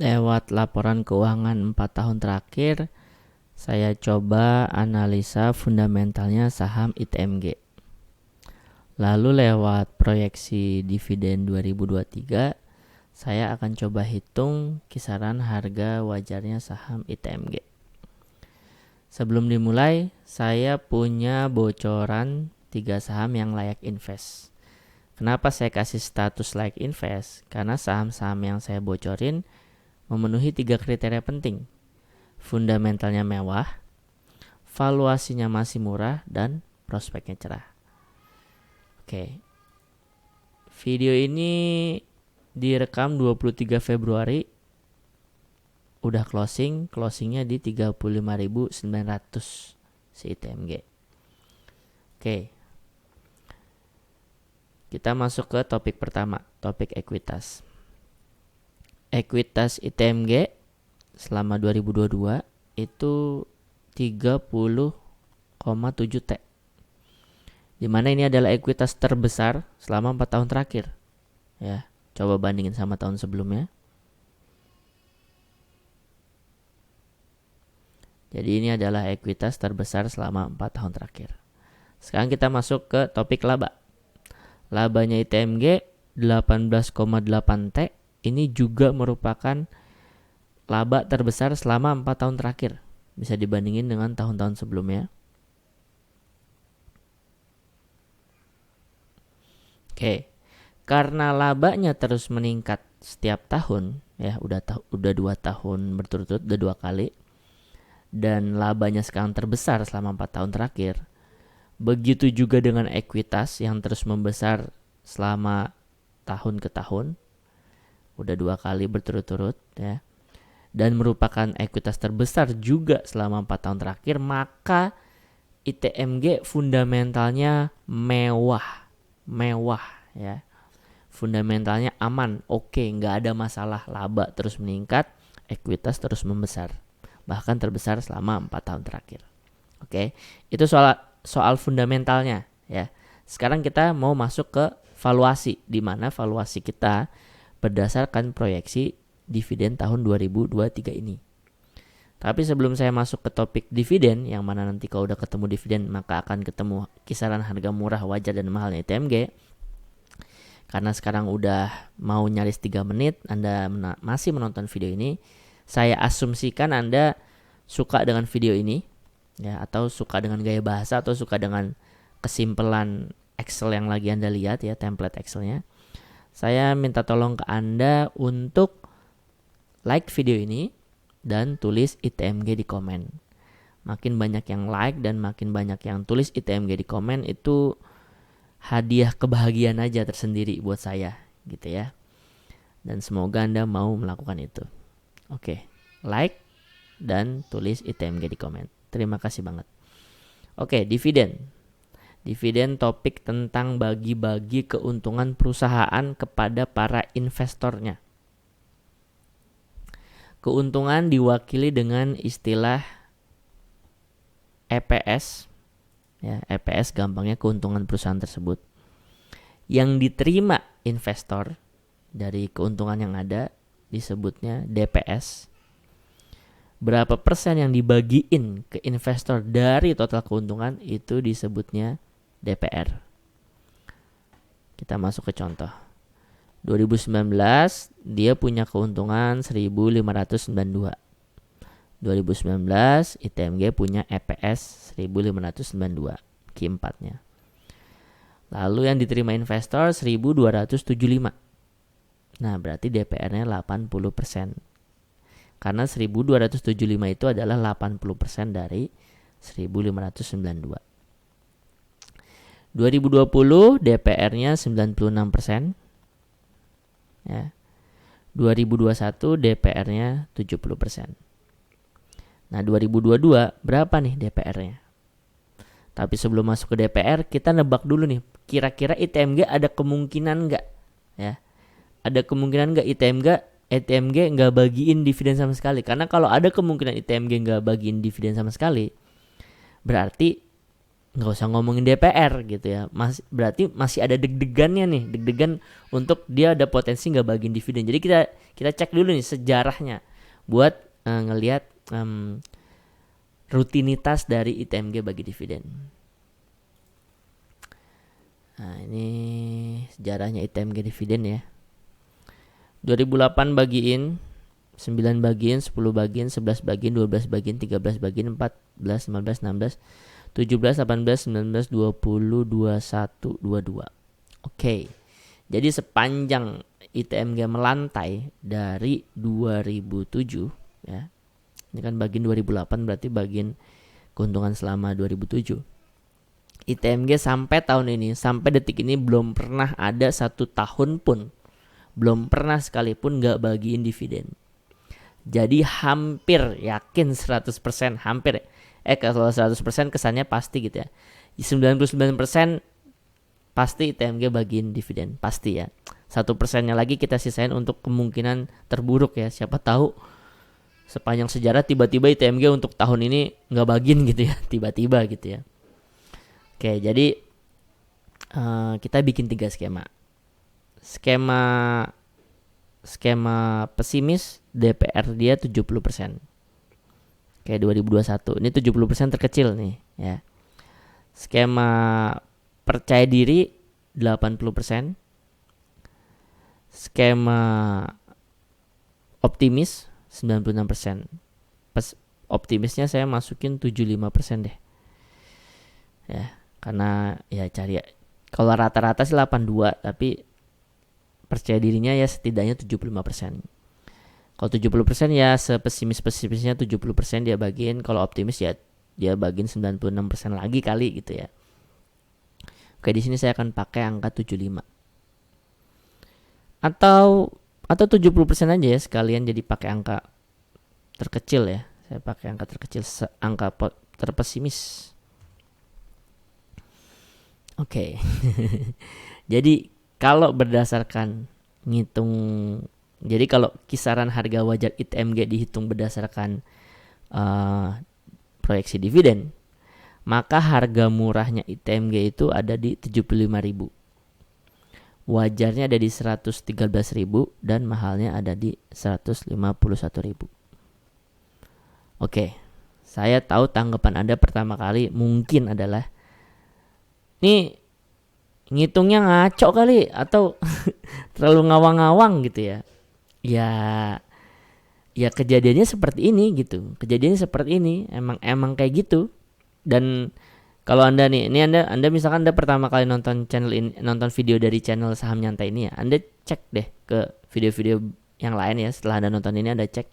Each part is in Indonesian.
lewat laporan keuangan 4 tahun terakhir, saya coba analisa fundamentalnya saham ITMG. Lalu lewat proyeksi dividen 2023, saya akan coba hitung kisaran harga wajarnya saham ITMG. Sebelum dimulai, saya punya bocoran 3 saham yang layak invest. Kenapa saya kasih status layak invest? Karena saham-saham yang saya bocorin memenuhi 3 kriteria penting. Fundamentalnya mewah, valuasinya masih murah, dan prospeknya cerah. Oke. Video ini direkam 23 Februari. Udah closingnya di 35.900 si ITMG. Oke. Kita masuk ke topik pertama, topik ekuitas. Ekuitas ITMG selama 2022 itu 30,7 T. Dimana ini adalah ekuitas terbesar selama 4 tahun terakhir. Ya, coba bandingin sama tahun sebelumnya. Jadi ini adalah ekuitas terbesar selama 4 tahun terakhir. Sekarang kita masuk ke topik laba. Labanya ITMG 18,8 T. Ini juga merupakan laba terbesar selama 4 tahun terakhir. Bisa dibandingin dengan tahun-tahun sebelumnya. Oke. Karena labanya terus meningkat setiap tahun, ya udah 2 tahun berturut-turut, udah 2 kali. Dan labanya sekarang terbesar selama 4 tahun terakhir. Begitu juga dengan ekuitas yang terus membesar selama tahun ke tahun. Udah 2 kali berturut-turut ya. Dan merupakan ekuitas terbesar juga selama 4 tahun terakhir, maka ITMG fundamentalnya mewah ya. Fundamentalnya aman, oke, nggak ada masalah. Laba terus meningkat, ekuitas terus membesar, bahkan terbesar selama 4 tahun terakhir. Oke, itu soal fundamentalnya ya. Sekarang kita mau masuk ke valuasi, di mana valuasi kita berdasarkan proyeksi dividen tahun 2023 ini. Tapi sebelum saya masuk ke topik dividen, yang mana nanti kalau udah ketemu dividen maka akan ketemu kisaran harga murah, wajar, dan mahalnya ITMG. Karena sekarang udah mau nyaris 3 menit Anda masih menonton video ini, saya asumsikan Anda suka dengan video ini ya, atau suka dengan gaya bahasa, atau suka dengan kesimpelan Excel yang lagi Anda lihat ya, template Excelnya. Saya minta tolong ke Anda untuk like video ini dan tulis ITMG di komen. Makin banyak yang like dan makin banyak yang tulis ITMG di komen, itu hadiah kebahagiaan aja tersendiri buat saya gitu ya. Dan semoga Anda mau melakukan itu. Oke, like dan tulis ITMG di komen. Terima kasih banget. Oke, dividen. Dividen topik tentang bagi-bagi keuntungan perusahaan kepada para investornya. Keuntungan diwakili dengan istilah EPS. Ya, EPS gampangnya keuntungan perusahaan tersebut. Yang diterima investor dari keuntungan yang ada disebutnya DPS. Berapa persen yang dibagiin ke investor dari total keuntungan itu disebutnya DPR. Kita masuk ke contoh. 2019 dia punya keuntungan 1.592. 2019 ITMG punya EPS 1.592 Q4-nya. Lalu yang diterima investor 1.275. Nah, berarti DPR-nya 80%. Karena 1.275 itu adalah 80% dari 1.592. 2020 DPR-nya 96%. Ya. 2021 DPR-nya 70%. Nah, 2022 berapa nih DPR-nya? Tapi sebelum masuk ke DPR, kita nebak dulu nih, kira-kira ITMG ada kemungkinan nggak? Ya, ada kemungkinan nggak ITMG nggak bagiin dividen sama sekali? Karena kalau ada kemungkinan ITMG nggak bagiin dividen sama sekali, berarti nggak usah ngomongin DPR gitu ya. Berarti masih ada deg-degannya nih, deg-degan untuk dia ada potensi nggak bagiin dividen. Jadi kita cek dulu nih sejarahnya buat ngelihat rutinitas dari ITMG bagi dividen. Nah, ini sejarahnya ITMG dividen ya. 2008 bagiin, 9 bagiin, 10 bagiin, 11 bagiin, 12 bagiin, 13 bagiin, 14, 15, 16, 17, 18, 19, 20, 21, 22. Oke. Jadi sepanjang ITMG melantai dari 2007 ya. Ini kan bagian 2008 berarti bagian keuntungan selama 2007. ITMG sampai tahun ini, sampai detik ini belum pernah ada 1 tahun pun, belum pernah sekalipun gak bagiin dividen. Jadi hampir yakin 100%, hampir kalau 100% kesannya pasti gitu ya. 99% pasti ITMG bagiin dividen, pasti ya. 1%-nya lagi kita sisain untuk kemungkinan terburuk ya. Siapa tahu sepanjang sejarah tiba-tiba ITMG untuk tahun ini nggak bagiin gitu ya, tiba-tiba gitu ya. Oke, jadi kita bikin 3 skema. Skema pesimis, DPR dia 70%. Kayak 2021. Ini 70% terkecil nih ya. Skema percaya diri 80%. Skema optimis 96%. Optimisnya saya masukin 75% deh. Ya, karena ya cari kalau rata-rata sih 82, tapi percaya dirinya ya setidaknya 75%. Kalau 70% ya sepesimis-pesimisnya 70% dia bagiin. Kalau optimis ya dia bagiin 96% lagi kali gitu ya. Oke, di sini saya akan pakai angka 75. Atau 70% aja ya sekalian, jadi pakai angka terkecil ya. Saya pakai angka terkecil, angka terpesimis. Oke. Jadi kalau berdasarkan ngitung, jadi kalau kisaran harga wajar ITMG dihitung berdasarkan proyeksi dividen, maka harga murahnya ITMG itu ada di 75.000. Wajarnya ada di 113.000 dan mahalnya ada di 151.000. Oke, saya tahu tanggapan Anda pertama kali mungkin adalah, nih ngitungnya ngaco kali atau terlalu ngawang-ngawang gitu ya. Ya kejadiannya seperti ini gitu. Kejadiannya seperti ini, emang kayak gitu. Dan kalau Anda nih, ini Anda misalkan Anda pertama kali nonton channel ini, nonton video dari channel Saham Nyantai ini ya, Anda cek deh ke video-video yang lain ya. Setelah Anda nonton ini, Anda cek.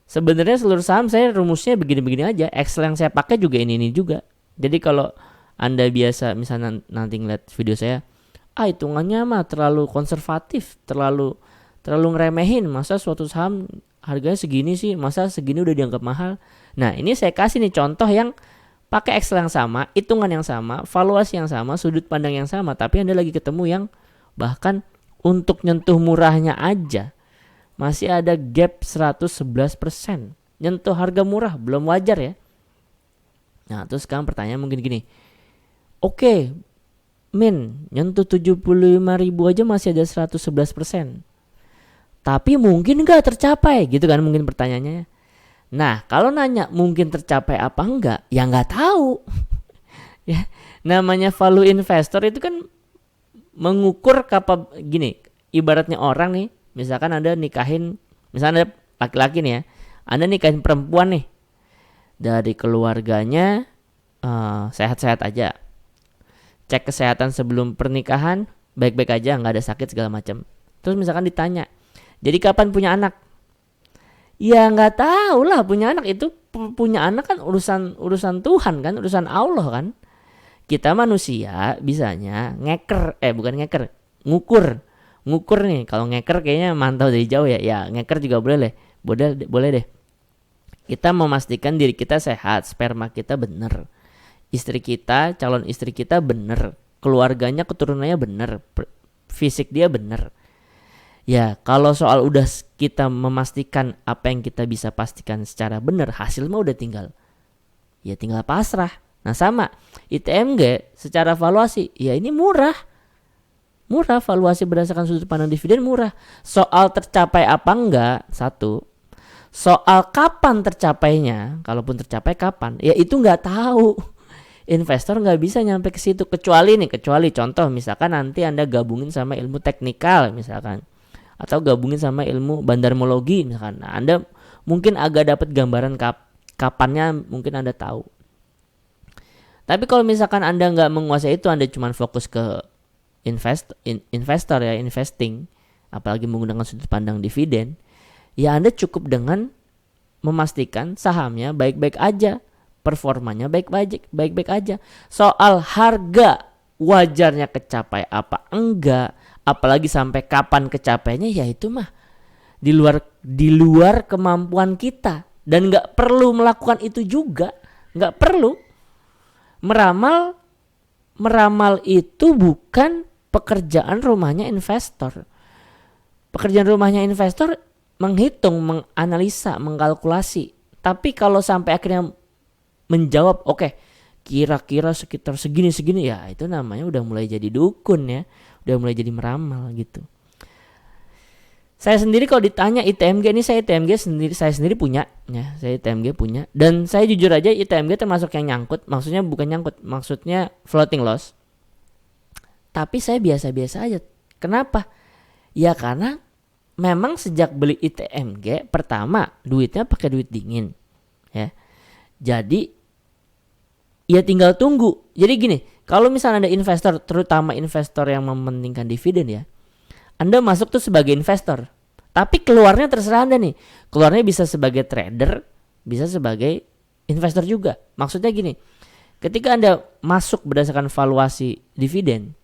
Sebenarnya seluruh saham saya rumusnya begini-begini aja. Excel yang saya pakai juga ini juga. Jadi kalau Anda biasa misalnya nanti ngeliat video saya, hitungannya mah terlalu konservatif, terlalu ngeremehin, masa suatu saham harganya segini sih, masa segini udah dianggap mahal. Nah, ini saya kasih nih contoh yang pakai Excel yang sama, hitungan yang sama, valuasi yang sama, sudut pandang yang sama, tapi Anda lagi ketemu yang bahkan untuk nyentuh murahnya aja masih ada gap 111%. Nyentuh harga murah belum wajar ya. Nah, terus sekarang pertanyaan mungkin gini. Oke, Min, nyentuh 75.000 aja masih ada 111%. Tapi mungkin gak tercapai gitu kan mungkin pertanyaannya. Nah, kalau nanya mungkin tercapai apa enggak, ya gak tahu. Ya, namanya value investor itu kan mengukur gini, ibaratnya orang nih, misalkan Anda nikahin, misalnya Anda laki-laki nih ya, Anda nikahin perempuan nih, dari keluarganya sehat-sehat aja, cek kesehatan sebelum pernikahan baik-baik aja, nggak ada sakit segala macam. Terus misalkan ditanya, jadi kapan punya anak? Ya nggak tahu lah, punya anak itu punya anak kan urusan Tuhan kan, urusan Allah kan. Kita manusia bisanya ngukur nih. Kalau ngeker kayaknya mantau dari jauh ya. Ya ngeker juga boleh deh. Kita memastikan diri kita sehat, sperma kita bener, istri kita, calon istri kita bener, keluarganya, keturunannya bener, fisik dia bener. Ya kalau soal udah kita memastikan apa yang kita bisa pastikan secara bener, hasil mah udah tinggal pasrah. Nah sama ITMG secara valuasi ya ini murah. Murah, valuasi berdasarkan sudut pandang dividen murah. Soal tercapai apa enggak, satu. Soal kapan tercapainya, kalaupun tercapai kapan, ya itu enggak tahu. Investor nggak bisa nyampe ke situ kecuali contoh misalkan nanti Anda gabungin sama ilmu teknikal misalkan, atau gabungin sama ilmu bandarmologi misalkan. Nah, Anda mungkin agak dapat gambaran kapannya mungkin Anda tahu. Tapi kalau misalkan Anda nggak menguasai itu, Anda cuma fokus ke investor ya, investing, apalagi menggunakan sudut pandang dividen, ya Anda cukup dengan memastikan sahamnya baik-baik aja, performanya baik-baik aja. Soal harga wajarnya kecapai apa enggak, apalagi sampai kapan kecapainya, ya itu mah di luar kemampuan kita, dan nggak perlu melakukan itu juga, nggak perlu. Meramal itu bukan pekerjaan rumahnya investor. Pekerjaan rumahnya investor menghitung, menganalisa, mengkalkulasi. Tapi kalau sampai akhirnya menjawab, oke, kira-kira sekitar segini, ya itu namanya udah mulai jadi dukun ya. Udah mulai jadi meramal gitu. Saya sendiri kalau ditanya ITMG ini, saya sendiri punya ya, saya ITMG punya, dan saya jujur aja ITMG termasuk yang nyangkut, maksudnya floating loss. Tapi saya biasa-biasa aja. Kenapa? Ya karena memang sejak beli ITMG pertama duitnya pakai duit dingin ya. Jadi ya tinggal tunggu. Jadi gini, kalau misalnya ada investor, terutama investor yang mementingkan dividen ya, Anda masuk tuh sebagai investor, tapi keluarnya terserah Anda nih. Keluarnya bisa sebagai trader, bisa sebagai investor juga. Maksudnya gini, ketika Anda masuk berdasarkan valuasi dividen,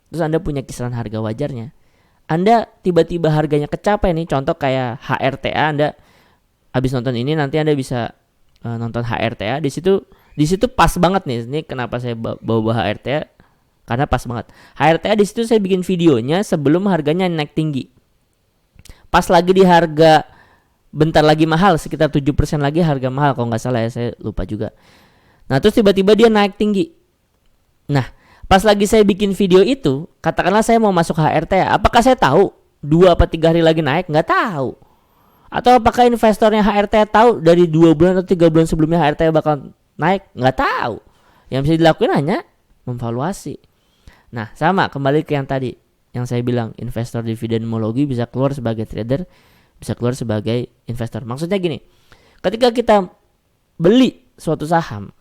terus Anda punya kisaran harga wajarnya, Anda tiba-tiba harganya kecapai nih, contoh kayak HRTA, Anda habis nonton ini nanti Anda bisa nonton HRTA, di situ pas banget nih. Ini kenapa saya bawa HRTA, karena pas banget. HRTA di situ saya bikin videonya sebelum harganya naik tinggi. Pas lagi di harga bentar lagi mahal, sekitar 7% lagi harga mahal kalau nggak salah ya, saya lupa juga. Nah terus tiba-tiba dia naik tinggi. Nah pas lagi saya bikin video itu, katakanlah saya mau masuk HRTA, apakah saya tahu 2 atau 3 hari lagi naik? Nggak tahu. Atau apakah investornya HRTA tahu dari 2 bulan atau 3 bulan sebelumnya HRTA bakal naik? Nggak tahu. Yang bisa dilakukan hanya memvaluasi. Nah sama, kembali ke yang tadi yang saya bilang, investor dividenmologi bisa keluar sebagai trader, bisa keluar sebagai investor. Maksudnya gini, ketika kita beli suatu saham,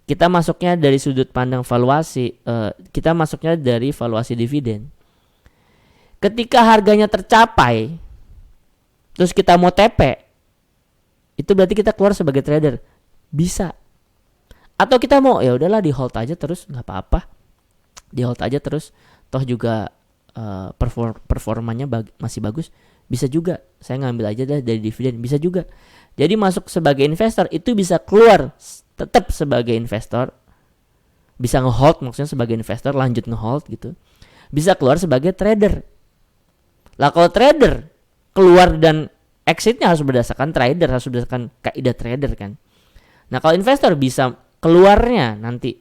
kita masuknya dari sudut pandang valuasi, kita masuknya dari valuasi dividen. Ketika harganya tercapai, terus kita mau TP, itu berarti kita keluar sebagai trader, bisa. Atau kita mau ya udahlah di hold aja terus, nggak apa-apa, di hold aja terus, toh juga performanya masih bagus, bisa juga. Saya ngambil aja dari dividen, bisa juga. Jadi masuk sebagai investor itu bisa keluar tetap sebagai investor, bisa ngehold, maksudnya sebagai investor lanjut ngehold gitu, bisa keluar sebagai trader. Lah kalau trader keluar dan exitnya harus berdasarkan trader, harus berdasarkan kaidah trader kan. Nah kalau investor bisa keluarnya nanti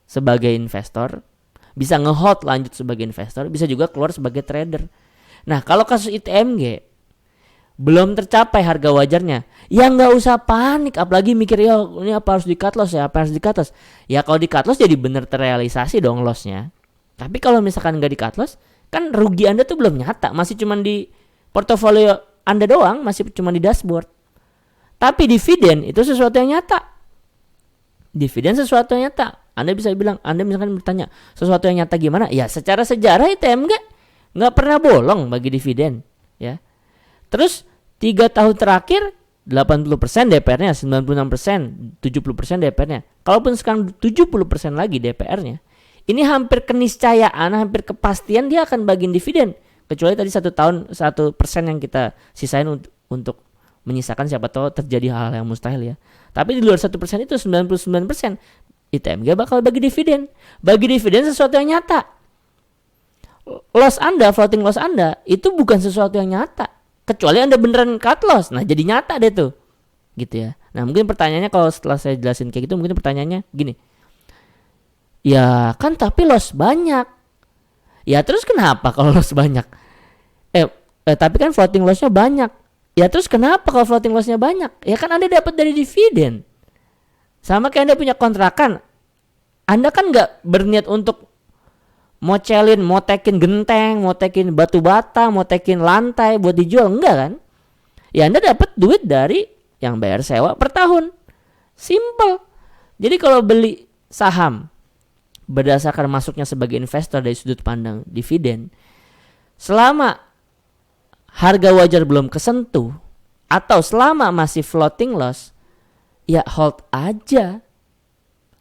sebagai investor, bisa ngehold lanjut sebagai investor, bisa juga keluar sebagai trader. Nah kalau kasus ITMG belum tercapai harga wajarnya, ya nggak usah panik, apalagi mikir ya ini apa harus di cut loss ya, apa harus di cut loss. Ya kalau di cut loss jadi bener terrealisasi dong lossnya. Tapi kalau misalkan nggak di cut loss, kan rugi Anda tuh belum nyata, masih cuma di portofolio Anda doang, masih cuma di dashboard. Tapi dividen itu sesuatu yang nyata. Dividen sesuatu yang nyata. Anda bisa bilang, Anda misalkan bertanya, sesuatu yang nyata gimana? Ya secara sejarah ITMG nggak pernah bolong bagi dividen ya. Terus 3 tahun terakhir 80% DPR-nya, 96%, 70% DPR-nya. Kalaupun sekarang 70% lagi DPR-nya, ini hampir keniscayaan, hampir kepastian dia akan bagiin dividen. Kecuali tadi 1 tahun 1% yang kita sisain untuk menyisakan, siapa tahu terjadi hal yang mustahil ya. Tapi di luar 1% itu 99% ITMG bakal bagi dividen. Bagi dividen sesuatu yang nyata. Loss Anda, floating loss Anda itu bukan sesuatu yang nyata, kecuali Anda beneran cut loss. Nah jadi nyata deh tuh gitu ya. Nah mungkin pertanyaannya kalau setelah saya jelasin kayak gitu, mungkin pertanyaannya gini, ya kan tapi loss banyak. Ya terus kenapa kalau loss banyak? Tapi kan floating lossnya banyak. Ya terus kenapa kalau floating lossnya banyak? Ya kan Anda dapat dari dividen. Sama kayak Anda punya kontrakan, Anda kan nggak berniat untuk mau celin, mau tekin genteng, mau tekin batu bata, mau tekin lantai buat dijual, enggak kan? Ya Anda dapat duit dari yang bayar sewa per tahun. Simple. Jadi kalau beli saham berdasarkan masuknya sebagai investor dari sudut pandang dividen, selama harga wajar belum kesentuh atau selama masih floating loss, ya hold aja.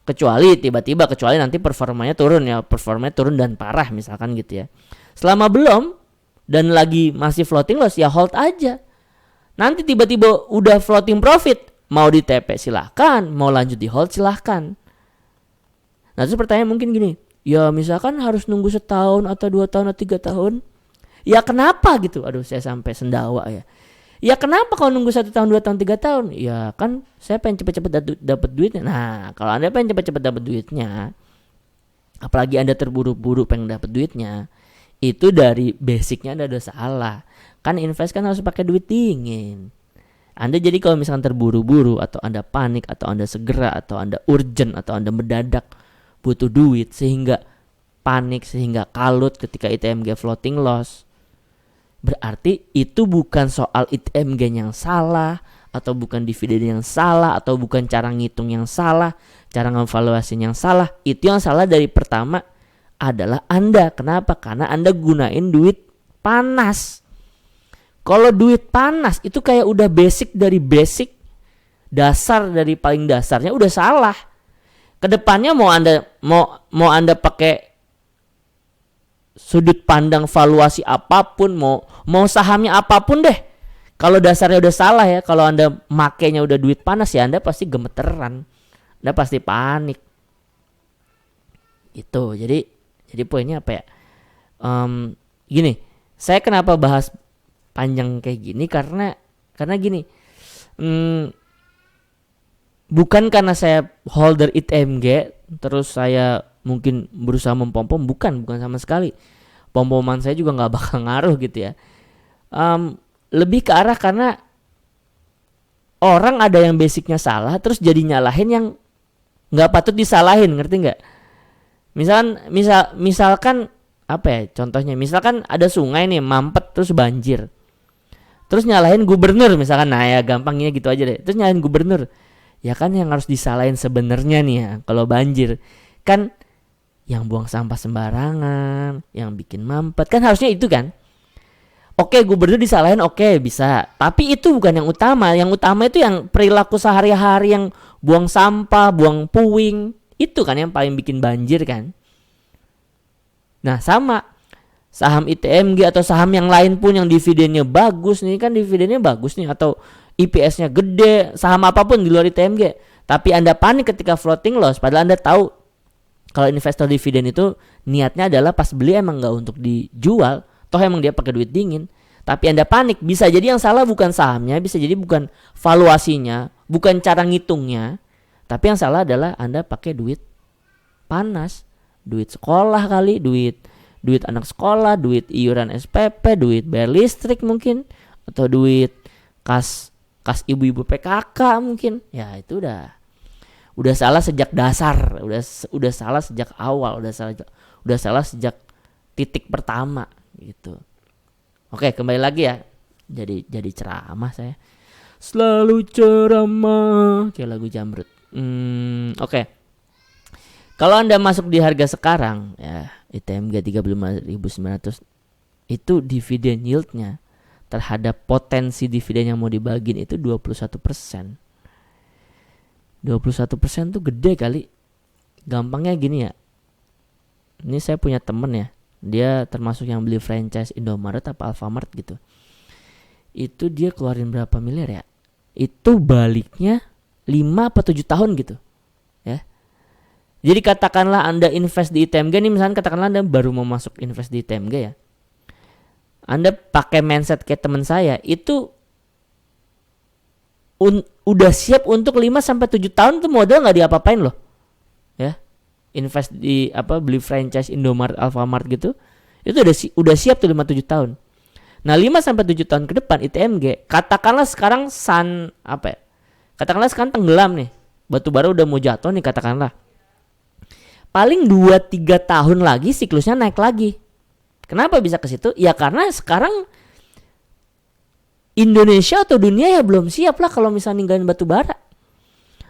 Kecuali nanti performanya turun dan parah misalkan gitu ya. Selama belum dan lagi masih floating loss, ya hold aja. Nanti tiba-tiba udah floating profit, mau di TP silahkan, mau lanjut di hold silahkan. Nah terus pertanyaan mungkin gini, ya misalkan harus nunggu setahun atau 2 tahun atau 3 tahun, ya kenapa gitu? Aduh saya sampai sendawa ya. Ya kenapa kalau nunggu 1 tahun, 2 tahun, 3 tahun? Ya kan saya pengen cepet-cepet dapat duitnya. Nah kalau Anda pengen cepet-cepet dapat duitnya, apalagi Anda terburu-buru pengen dapat duitnya, itu dari basicnya Anda udah salah. Kan invest kan harus pakai duit dingin. Anda jadi kalau misalkan terburu-buru atau Anda panik atau Anda segera atau Anda urgent atau Anda mendadak butuh duit sehingga panik, sehingga kalut ketika ITMG floating loss, berarti itu bukan soal ITMG yang salah, atau bukan dividen yang salah, atau bukan cara ngitung yang salah, cara ngevaluasi yang salah. Itu yang salah dari pertama adalah Anda. Kenapa? Karena Anda gunain duit panas. Kalau duit panas itu kayak udah basic dari basic, dasar dari paling dasarnya udah salah. Kedepannya mau Anda pakai sudut pandang valuasi apapun, mau sahamnya apapun deh, kalau dasarnya udah salah ya, kalau Anda makainya udah duit panas, ya Anda pasti gemeteran, Anda pasti panik. Itu jadi poinnya apa ya? Gini, saya kenapa bahas panjang kayak gini, karena gini, bukan karena saya holder ITMG terus saya mungkin berusaha mempom-pom, bukan sama sekali. Pom-poman saya juga nggak bakal ngaruh gitu ya. Lebih ke arah karena orang ada yang basicnya salah terus jadi nyalahin yang nggak patut disalahin, ngerti nggak? Misalkan apa ya contohnya? Misalkan ada sungai nih mampet terus banjir, terus nyalahin gubernur misalkan. Nah ya gampangnya gitu aja deh. Terus nyalahin gubernur, ya kan yang harus disalahin sebenarnya nih ya kalau banjir kan yang buang sampah sembarangan, yang bikin mampet, kan harusnya itu kan. Oke, gubernur disalahin, oke bisa, tapi itu bukan yang utama. Yang utama itu yang perilaku sehari-hari, yang buang sampah, buang puing, itu kan yang paling bikin banjir kan. Nah sama saham ITMG atau saham yang lain pun yang dividennya bagus nih, kan dividennya bagus nih, atau IPS-nya gede, saham apapun di luar ITMG, tapi Anda panik ketika floating loss, padahal Anda tahu kalau investor dividen itu niatnya adalah pas beli emang nggak untuk dijual, toh emang dia pakai duit dingin. Tapi Anda panik, bisa jadi yang salah bukan sahamnya, bisa jadi bukan valuasinya, bukan cara ngitungnya, tapi yang salah adalah Anda pakai duit panas, duit sekolah kali, duit anak sekolah, duit iuran SPP, duit bayar listrik mungkin, atau duit kas ibu-ibu PKK mungkin. Ya itu udah salah sejak dasar, udah salah sejak awal, udah salah sejak titik pertama gitu. Oke, kembali lagi ya. Jadi ceramah saya. Selalu ceramah kayak lagu Jamrut. Oke. Kalau Anda masuk di harga sekarang ya, ITMG 35.900, itu dividen yieldnya terhadap potensi dividen yang mau dibagiin itu 21%. 21% tuh gede kali. Gampangnya gini ya. Ini saya punya temen ya, dia termasuk yang beli franchise Indomaret apa Alfamart gitu. Itu dia keluarin berapa miliar ya? Itu baliknya 5 atau 7 tahun gitu. Ya. Jadi katakanlah Anda invest di ITMG nih, misalnya katakanlah Anda baru mau masuk invest di ITMG ya. Anda pakai mindset kayak teman saya, itu udah siap untuk 5 sampai 7 tahun tuh modal nggak diapa-apain loh. Ya. Invest di beli franchise Indomaret, Alfamart gitu. Itu udah siap tuh 5 7 tahun. Nah, 5 sampai 7 tahun ke depan ITMG, katakanlah sekarang katakanlah sekarang tenggelam nih. Batu bara udah mau jatuh nih katakanlah. Paling 2-3 tahun lagi siklusnya naik lagi. Kenapa bisa ke situ? Ya karena sekarang Indonesia atau dunia ya belum siap lah kalau misalnya ninggalin batu bara.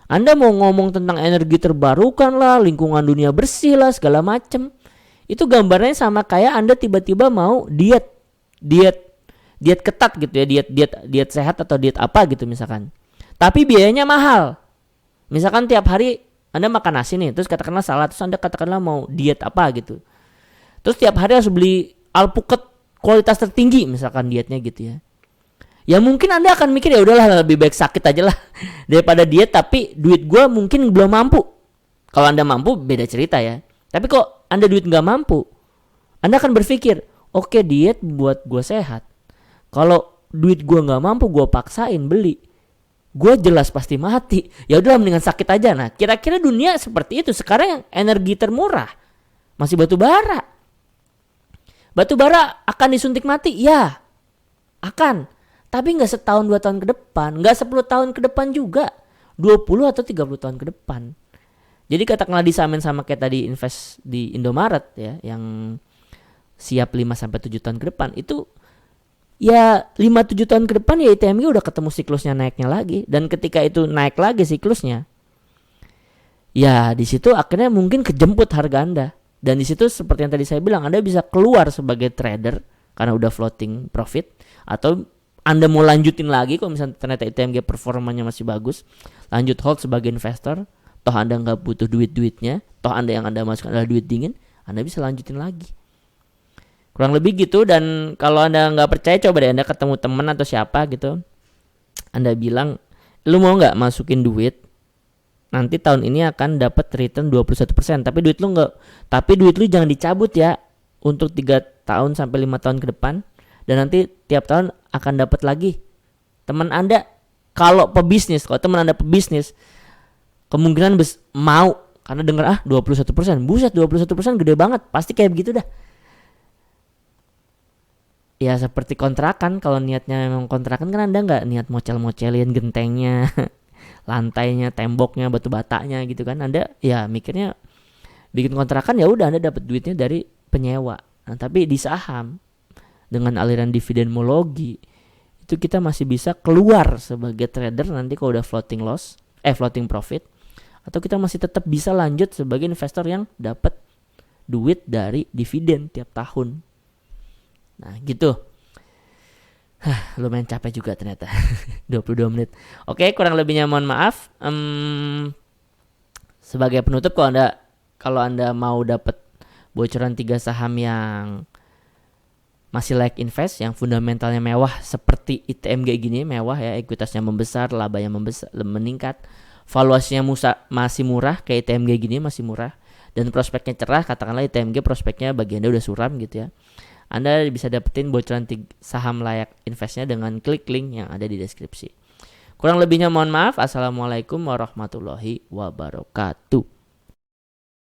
Anda mau ngomong tentang energi terbarukan lah, lingkungan dunia bersih lah, segala macem. Itu gambarnya sama kayak Anda tiba-tiba mau diet ketat gitu ya, diet sehat atau diet apa gitu misalkan. Tapi biayanya mahal. Misalkan tiap hari Anda makan nasi nih, terus katakanlah salah, terus Anda katakanlah mau diet apa gitu. Terus tiap hari harus beli alpukat kualitas tertinggi misalkan dietnya gitu ya. Ya mungkin Anda akan mikir ya udahlah lebih baik sakit aja lah daripada diet tapi duit gue mungkin belum mampu. Kalau Anda mampu beda cerita ya. Tapi kok Anda duit nggak mampu, Anda akan berpikir, oke, diet buat gue sehat. Kalau duit gue nggak mampu, gue paksain beli, gue jelas pasti mati. Ya udahlah mendingan sakit aja. Nah, kira-kira dunia seperti itu. Sekarang yang energi termurah masih batu bara. Batu bara akan disuntik mati? Ya, akan. Tapi gak setahun 2 tahun ke depan, gak 10 tahun ke depan juga, 20 atau 30 tahun ke depan. Jadi katakanlah disamain sama kayak tadi invest di Indomaret ya, yang siap 5-7 tahun ke depan. Itu ya 5-7 tahun ke depan ya ITMG udah ketemu siklusnya naiknya lagi. Dan ketika itu naik lagi siklusnya, ya di situ akhirnya mungkin kejemput harga Anda. Dan di situ seperti yang tadi saya bilang, Anda bisa keluar sebagai trader karena udah floating profit, atau Anda mau lanjutin lagi kalau misalnya ternyata ITMG performanya masih bagus, lanjut hold sebagai investor. Toh Anda nggak butuh duit-duitnya, toh yang Anda masukkan adalah duit dingin, Anda bisa lanjutin lagi. Kurang lebih gitu. Dan kalau Anda nggak percaya, coba deh Anda ketemu teman atau siapa gitu, Anda bilang, lu mau nggak masukin duit, nanti tahun ini akan dapat return 21%, tapi duit lu jangan dicabut ya untuk 3 tahun sampai 5 tahun ke depan, dan nanti tiap tahun akan dapat lagi. Teman Anda kalau teman Anda pebisnis, kemungkinan mau, karena dengar 21%, buset 21% gede banget, pasti kayak begitu dah. Ya seperti kontrakan, kalau niatnya memang kontrakan kan Anda nggak niat mocel-mocelin gentengnya, lantainya, temboknya, batu batanya gitu kan. Anda ya mikirnya bikin kontrakan ya udah Anda dapat duitnya dari penyewa. Nah, tapi di saham dengan aliran dividenmologi itu kita masih bisa keluar sebagai trader nanti kalau udah floating profit, atau kita masih tetap bisa lanjut sebagai investor yang dapat duit dari dividen tiap tahun. Nah gitu. Lumayan capek juga ternyata. 22 menit. Oke, kurang lebihnya mohon maaf. Sebagai penutup, kalau anda mau dapat bocoran 3 saham yang masih layak invest, yang fundamentalnya mewah seperti ITMG gini, mewah ya, ekuitasnya membesar, labanya meningkat, valuasinya masih murah kayak ITMG gini, masih murah, dan prospeknya cerah, katakanlah ITMG prospeknya bagi Anda udah suram gitu ya, Anda bisa dapetin bocoran saham layak investnya dengan klik link yang ada di deskripsi. Kurang lebihnya mohon maaf. Assalamualaikum warahmatullahi wabarakatuh.